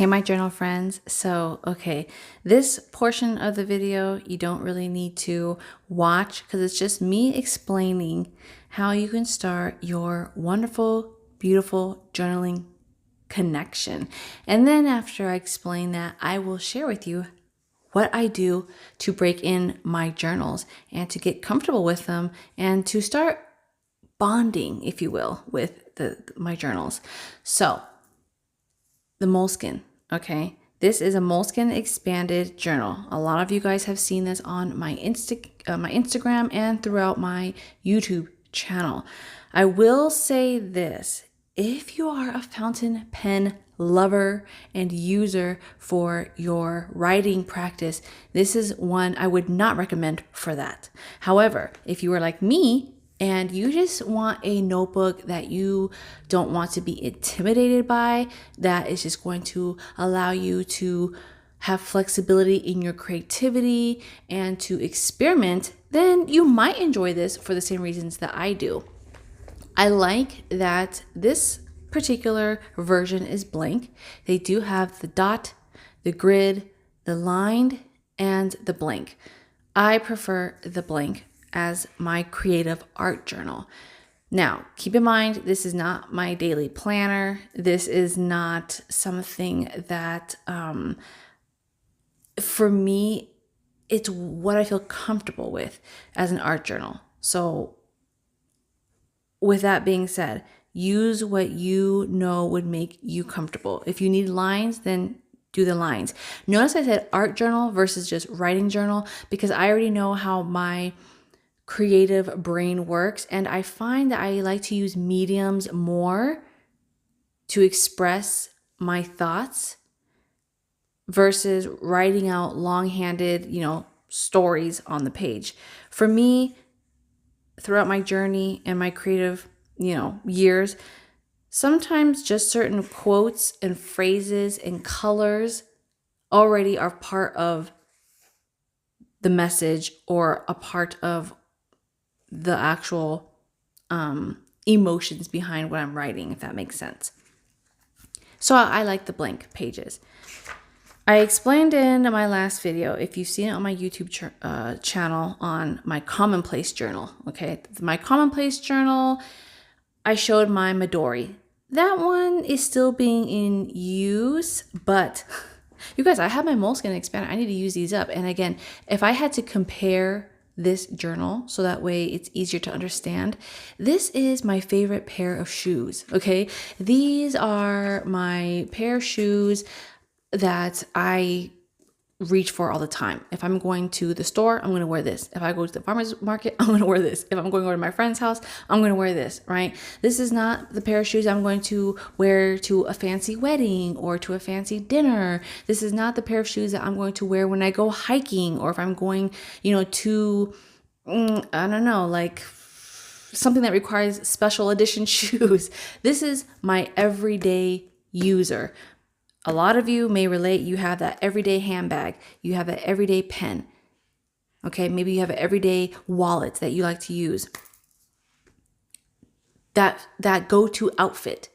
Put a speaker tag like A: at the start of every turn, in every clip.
A: Hey, my journal friends. This portion of the video you don't really need to watch because it's just me explaining how you can start your wonderful, beautiful journaling connection. And then after I explain that, I will share with you what I do to break in my journals and to get comfortable with them and to start bonding, if you will, with my journals. So, the Moleskine, okay? This is a Moleskine expanded journal. A lot of you guys have seen this on my Instagram and throughout my YouTube channel. I will say this, if you are a fountain pen lover and user for your writing practice, this is one I would not recommend for that. However, if you are like me, and you just want a notebook that you don't want to be intimidated by, that is just going to allow you to have flexibility in your creativity and to experiment, then you might enjoy this for the same reasons that I do. I like that this particular version is blank. They do have the dot, the grid, the lined, and the blank. I prefer the blank as my creative art journal. Now, keep in mind, this is not my daily planner. This is not something that, for me, it's what I feel comfortable with as an art journal. So with that being said, use what you know would make you comfortable. If you need lines, then do the lines. Notice I said art journal versus just writing journal because I already know how my creative brain works, and I find that I like to use mediums more to express my thoughts versus writing out long-handed, stories on the page. For me, throughout my journey and my creative, years, sometimes just certain quotes and phrases and colors already are part of the message or a part of the actual emotions behind what I'm writing, if that makes sense. So I like the blank pages. I explained in my last video, if you've seen it on my YouTube channel, on my Commonplace journal, okay? My Commonplace journal, I showed my Midori. That one is still being in use, but you guys, I have my Moleskine expanded. I need to use these up. And again, if I had to compare this journal so that way it's easier to understand, this is my favorite pair of shoes, okay? These are my pair of shoes that I reach for all the time. If I'm going to the store, I'm going to wear this. If I go to the farmer's market, I'm going to wear this. If I'm going over to my friend's house, I'm going to wear this, right? This is not the pair of shoes I'm going to wear to a fancy wedding or to a fancy dinner. This is not the pair of shoes that I'm going to wear when I go hiking or if I'm going, to, I don't know, like something that requires special edition shoes. This is my everyday user. A lot of you may relate. You have that everyday handbag. You have that everyday pen. Okay, maybe you have an everyday wallet that you like to use. That go-to outfit.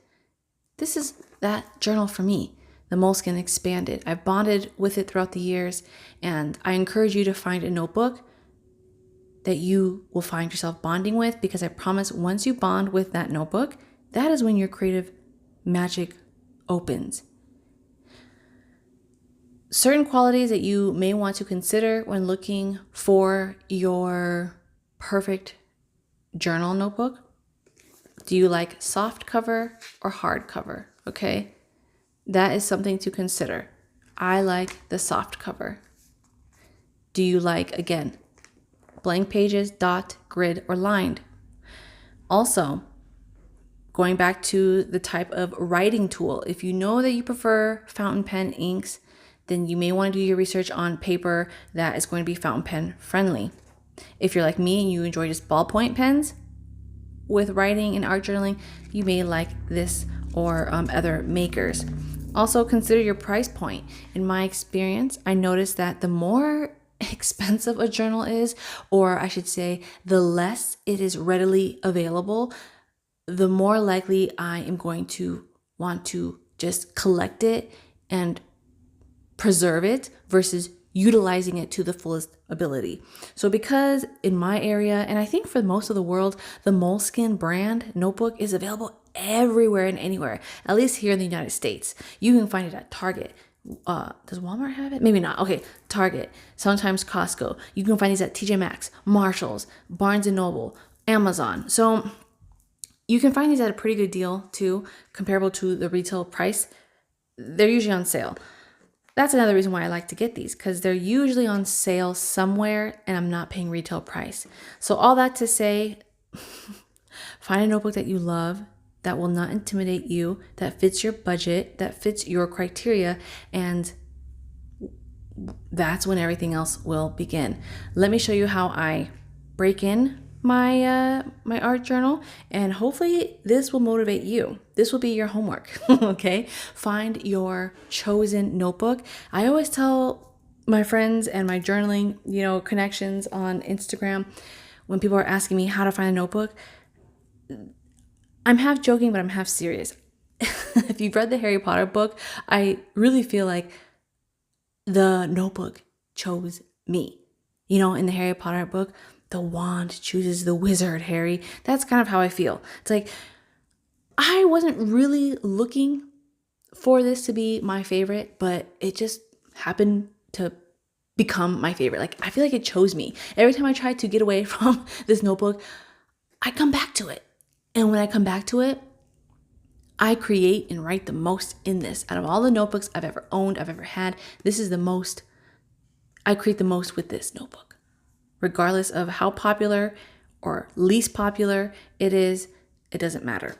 A: This is that journal for me. The Moleskine expanded. I've bonded with it throughout the years, and I encourage you to find a notebook that you will find yourself bonding with, because I promise once you bond with that notebook, that is when your creative magic opens. Certain qualities that you may want to consider when looking for your perfect journal notebook. Do you like soft cover or hard cover? Okay, that is something to consider. I like the soft cover. Do you like, again, blank pages, dot, grid, or lined? Also, going back to the type of writing tool, if you know that you prefer fountain pen inks, then you may want to do your research on paper that is going to be fountain pen friendly. If you're like me and you enjoy just ballpoint pens with writing and art journaling, you may like this or other makers. Also consider your price point. In my experience, I noticed that the more expensive a journal is, or I should say the less it is readily available, the more likely I am going to want to just collect it and preserve it versus utilizing it to the fullest ability. So because in my area, and I think for most of the world, the Moleskine brand notebook is available everywhere and anywhere, at least here in the United States. You can find it at Target. Does Walmart have it? Maybe not. Okay, Target, sometimes Costco. You can find these at TJ Maxx, Marshalls, Barnes & Noble, Amazon. So you can find these at a pretty good deal too, comparable to the retail price. They're usually on sale. That's another reason why I like to get these, because they're usually on sale somewhere and I'm not paying retail price. So all that to say, find a notebook that you love, that will not intimidate you, that fits your budget, that fits your criteria, and that's when everything else will begin. Let me show you how I break in my my art journal, and hopefully this will motivate you. This will be your homework. Okay, find your chosen notebook. I always tell my friends and my journaling connections on Instagram, when people are asking me how to find a notebook, I'm half joking but I'm half serious. If you've read the Harry Potter book, I really feel like the notebook chose me. In the Harry Potter book, the wand chooses the wizard, Harry. That's kind of how I feel. It's like, I wasn't really looking for this to be my favorite, but it just happened to become my favorite. Like, I feel like it chose me. Every time I try to get away from this notebook, I come back to it. And when I come back to it, I create and write the most in this. Out of all the notebooks I've ever owned, I've ever had, this is the most, I create the most with this notebook. Regardless of how popular or least popular it is, it doesn't matter.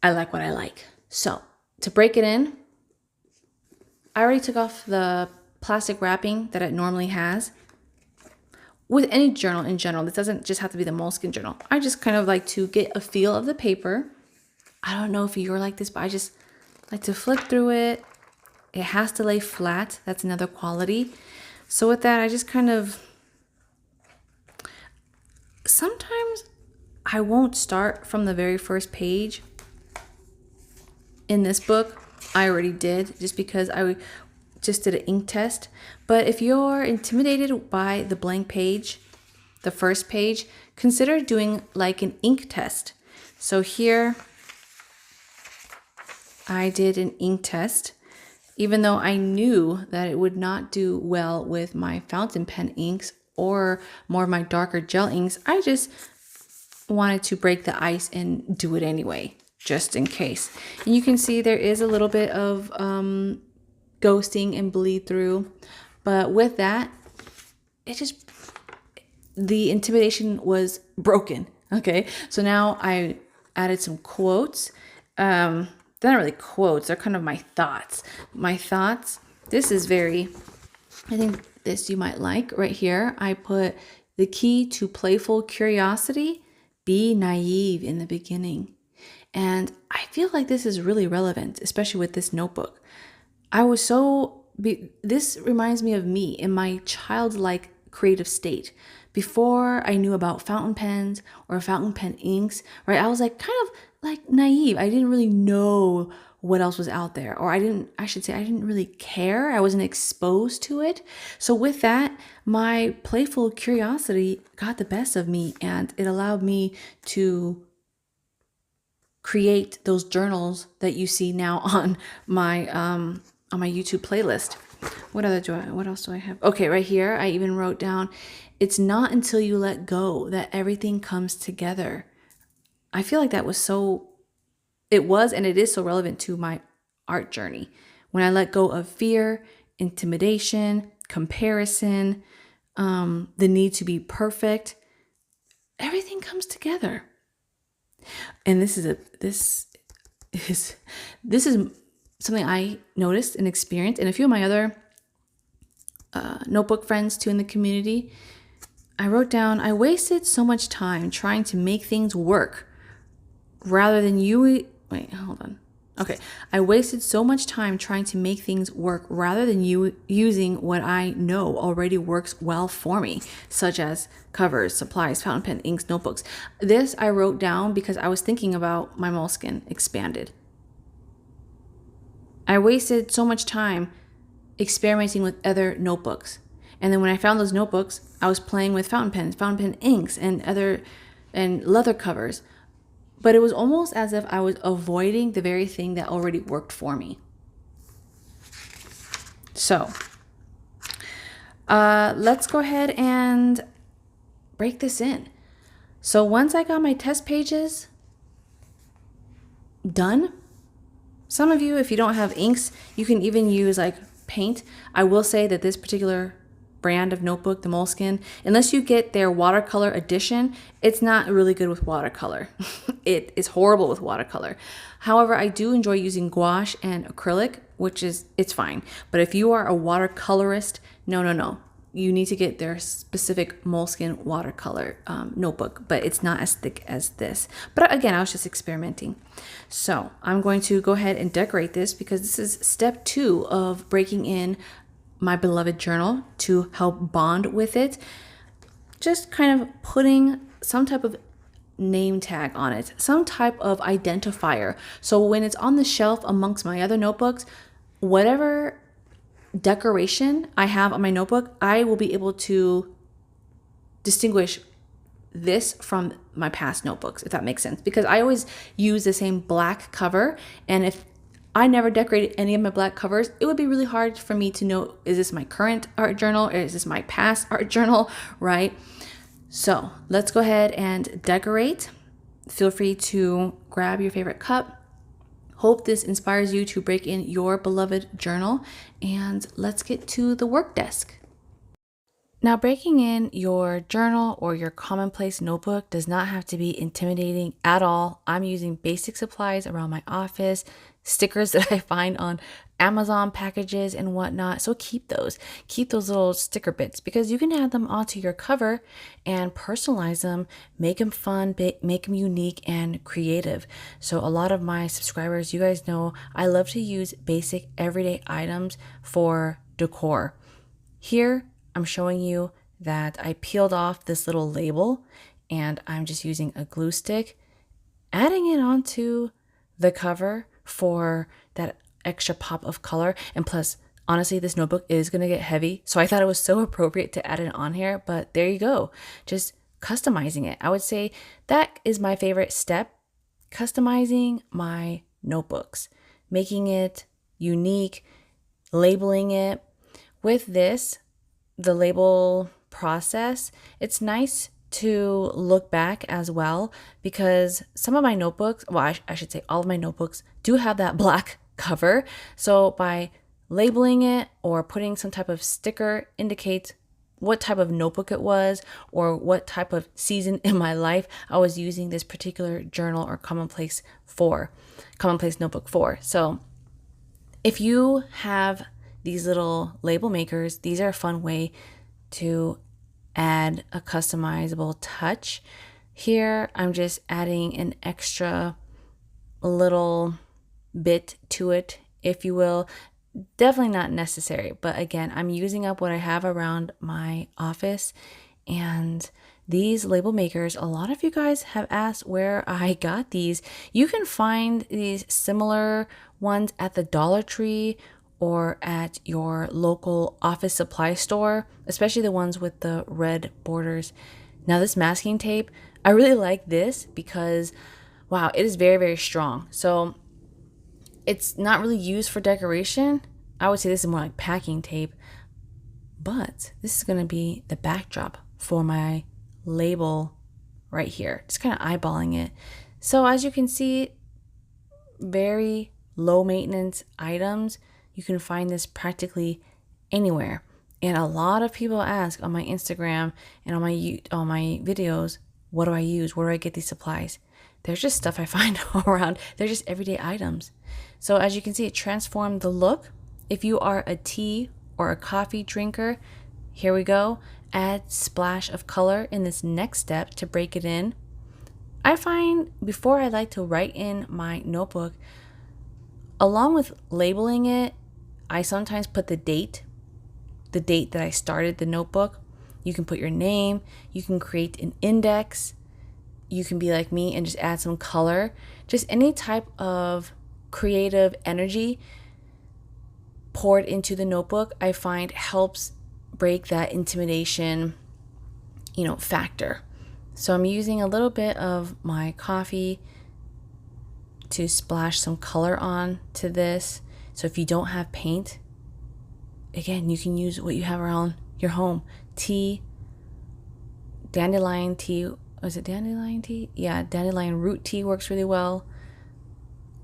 A: I like what I like. So to break it in, I already took off the plastic wrapping that it normally has. With any journal in general, this doesn't just have to be the Moleskine journal. I just kind of like to get a feel of the paper. I don't know if you're like this, but I just like to flip through it. It has to lay flat. That's another quality. So with that, I just kind of, sometimes I won't start from the very first page. In this book, I already did, just because I just did an ink test. But if you're intimidated by the blank page, the first page, consider doing like an ink test. So here, I did an ink test. Even though I knew that it would not do well with my fountain pen inks or more of my darker gel inks, I just wanted to break the ice and do it anyway, just in case. And you can see there is a little bit of ghosting and bleed through, but with that, the intimidation was broken. Okay, so now I added some quotes. They're not really quotes, they're kind of my thoughts. My thoughts, this is I think this you might like right here. I put the key to playful curiosity, be naive in the beginning. And I feel like this is really relevant, especially with this notebook. This reminds me of me in my childlike creative state. Before I knew about fountain pens or fountain pen inks, right? I was like kind of like naive. I didn't really know what else was out there, or I didn't really care. I wasn't exposed to it. So with that, my playful curiosity got the best of me, and it allowed me to create those journals that you see now on my YouTube playlist. What else do I have? Okay, right here, I even wrote down, it's not until you let go that everything comes together. I feel like it was and it is so relevant to my art journey. When I let go of fear, intimidation, comparison, the need to be perfect, everything comes together. And this is something I noticed and experienced, and a few of my other notebook friends too in the community. I wrote down, I wasted so much time trying to make things work rather than I wasted so much time trying to make things work rather than using what I know already works well for me, such as covers, supplies, fountain pen, inks, notebooks. This I wrote down because I was thinking about my Moleskine Expanded. I wasted so much time experimenting with other notebooks. And then when I found those notebooks, I was playing with fountain pens, fountain pen inks, and leather covers. But it was almost as if I was avoiding the very thing that already worked for me. So let's go ahead and break this in. So once I got my test pages done, some of you, if you don't have inks, you can even use like paint. I will say that this particular brand of notebook, the Moleskine, unless you get their watercolor edition, it's not really good with watercolor. It is horrible with watercolor. However, I do enjoy using gouache and acrylic, it's fine. But if you are a watercolorist, no. You need to get their specific Moleskine watercolor notebook, but it's not as thick as this. But again, I was just experimenting. So I'm going to go ahead and decorate this because this is step 2 of breaking in my beloved journal to help bond with it. Just kind of putting some type of name tag on it, some type of identifier. So when it's on the shelf amongst my other notebooks, whatever decoration I have on my notebook, I will be able to distinguish this from my past notebooks, if that makes sense. Because I always use the same black cover, and if I never decorated any of my black covers, it would be really hard for me to know, is this my current art journal or is this my past art journal, right? So let's go ahead and decorate. Feel free to grab your favorite cup. Hope this inspires you to break in your beloved journal, and let's get to the work desk. Now, breaking in your journal or your Commonplace notebook does not have to be intimidating at all. I'm using basic supplies around my office, stickers that I find on Amazon packages and whatnot. So keep those little sticker bits because you can add them onto your cover and personalize them, make them fun, make them unique and creative. So a lot of my subscribers, you guys know, I love to use basic everyday items for decor. Here, I'm showing you that I peeled off this little label and I'm just using a glue stick, adding it onto the cover for that extra pop of color. And plus, honestly, this notebook is going to get heavy. So I thought it was so appropriate to add it on here, but there you go. Just customizing it. I would say that is my favorite step, customizing my notebooks, making it unique, labeling it. With this, the label process, it's nice to look back as well because some of my notebooks, well, I should say all of my notebooks do have that black cover. So by labeling it or putting some type of sticker indicates what type of notebook it was or what type of season in my life I was using this particular journal or Commonplace notebook for. So if you have these little label makers, these are a fun way to add a customizable touch. Here, I'm just adding an extra little bit to it, if you will. Definitely not necessary, but again, I'm using up what I have around my office. And these label makers, a lot of you guys have asked where I got these. You can find these similar ones at the Dollar Tree or at your local office supply store, especially the ones with the red borders. Now this masking tape, I really like this because, wow, it is very, very strong. So it's not really used for decoration. I would say this is more like packing tape, but this is going to be the backdrop for my label right here. Just kind of eyeballing it. So as you can see, very low maintenance items. You can find this practically anywhere. And a lot of people ask on my Instagram and on my videos, what do I use? Where do I get these supplies? There's just stuff I find around. They're just everyday items. So as you can see, it transformed the look. If you are a tea or a coffee drinker, here we go. Add splash of color in this next step to break it in. I find before I like to write in my notebook, along with labeling it, I sometimes put the date that I started the notebook. You can put your name, you can create an index, you can be like me and just add some color, just any type of creative energy poured into the notebook, I find helps break that intimidation, factor. So I'm using a little bit of my coffee to splash some color on to this. So if you don't have paint, again, you can use what you have around your home. Tea, dandelion tea. Was it dandelion tea? Yeah, dandelion root tea works really well.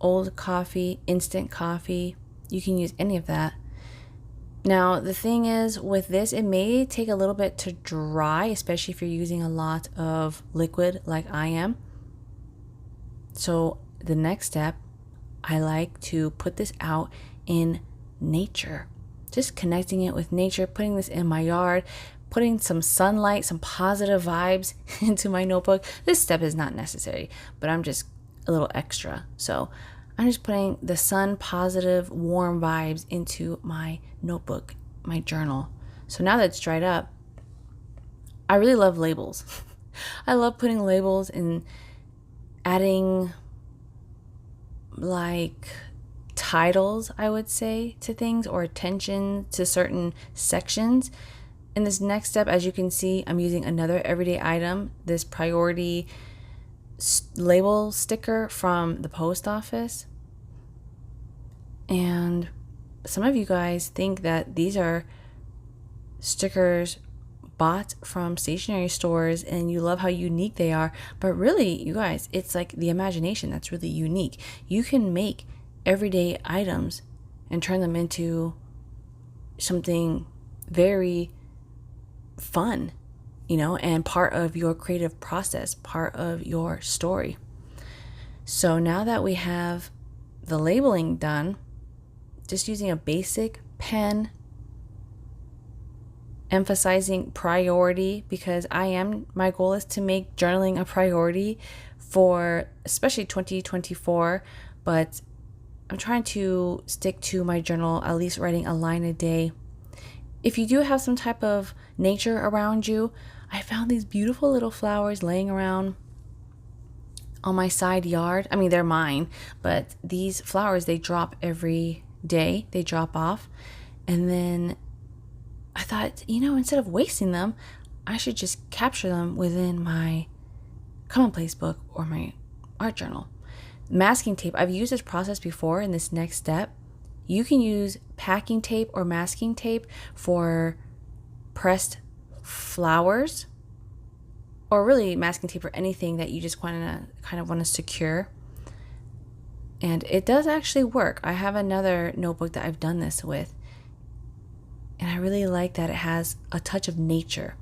A: Old coffee, instant coffee. You can use any of that. Now, the thing is with this, it may take a little bit to dry, especially if you're using a lot of liquid like I am. So the next step, I like to put this out in nature. Just connecting it with nature, putting this in my yard, putting some sunlight, some positive vibes into my notebook. This step is not necessary, but I'm just a little extra. So I'm just putting the sun positive, warm vibes into my notebook, my journal. So now that it's dried up, I really love labels. I love putting labels and adding like titles, I would say, to things, or attention to certain sections. In this next step, as you can see, I'm using another everyday item, this priority label sticker from the post office. And some of you guys think that these are stickers bought from stationery stores and you love how unique they are, but really, you guys, it's like the imagination that's really unique. You can make everyday items and turn them into something very fun, and part of your creative process, part of your story. So now that we have the labeling done, just using a basic pen, emphasizing priority, because my goal is to make journaling a priority for especially 2024, but I'm trying to stick to my journal, at least writing a line a day. If you do have some type of nature around you, I found these beautiful little flowers laying around on my side yard. I mean, they're mine, but these flowers, they drop every day. They drop off. And then I thought, instead of wasting them, I should just capture them within my Commonplace book or my art journal. Masking tape, I've used this process before in this next step. You can use packing tape or masking tape for pressed flowers, or really masking tape for anything that you just kind of want to secure. And it does actually work. I have another notebook that I've done this with, and I really like that it has a touch of nature.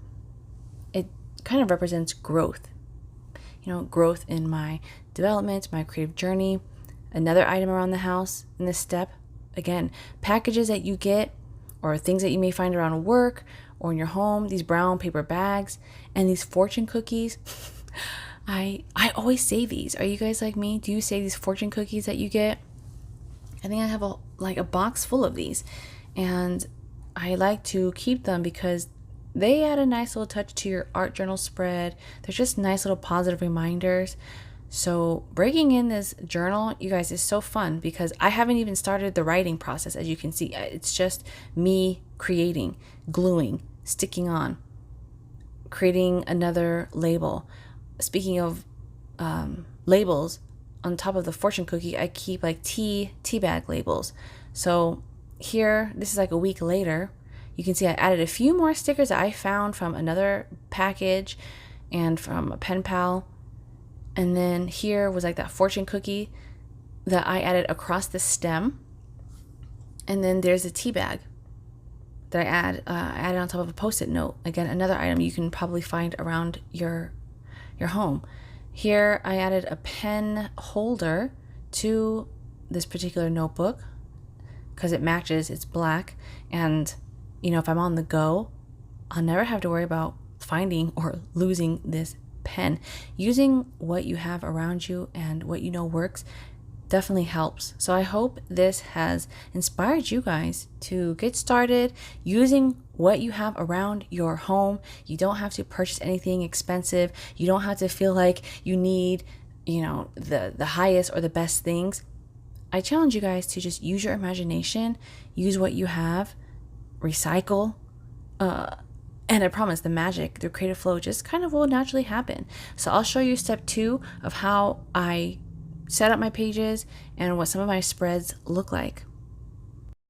A: It kind of represents growth, growth in my development, my creative journey. Another item around the house in this step, again, packages that you get or things that you may find around work or in your home, these brown paper bags and these fortune cookies. I always save these. Are you guys like me? Do you save these fortune cookies that you get? I think I have a box full of these, and I like to keep them because they add a nice little touch to your art journal spread. They're just nice little positive reminders. So breaking in this journal, you guys, is so fun because I haven't even started the writing process. As you can see, it's just me creating, gluing, sticking on, creating another label. Speaking of labels, on top of the fortune cookie, I keep like tea bag labels. So here, this is like a week later. You can see I added a few more stickers that I found from another package and from a pen pal. And then here was like that fortune cookie that I added across the stem. And then there's a tea bag that I added on top of a Post-it note. Again, another item you can probably find around your home. Here I added a pen holder to this particular notebook because it matches, it's black. And if I'm on the go, I'll never have to worry about finding or losing this pen. Using what you have around you and what works definitely helps. So I hope this has inspired you guys to get started using what you have around your home. You don't have to purchase anything expensive. You don't have to feel like you need, the highest or the best things. I challenge you guys to just use your imagination, use what you have, recycle, and I promise the magic, the creative flow just kind of will naturally happen. So I'll show you step 2 of how I set up my pages and what some of my spreads look like.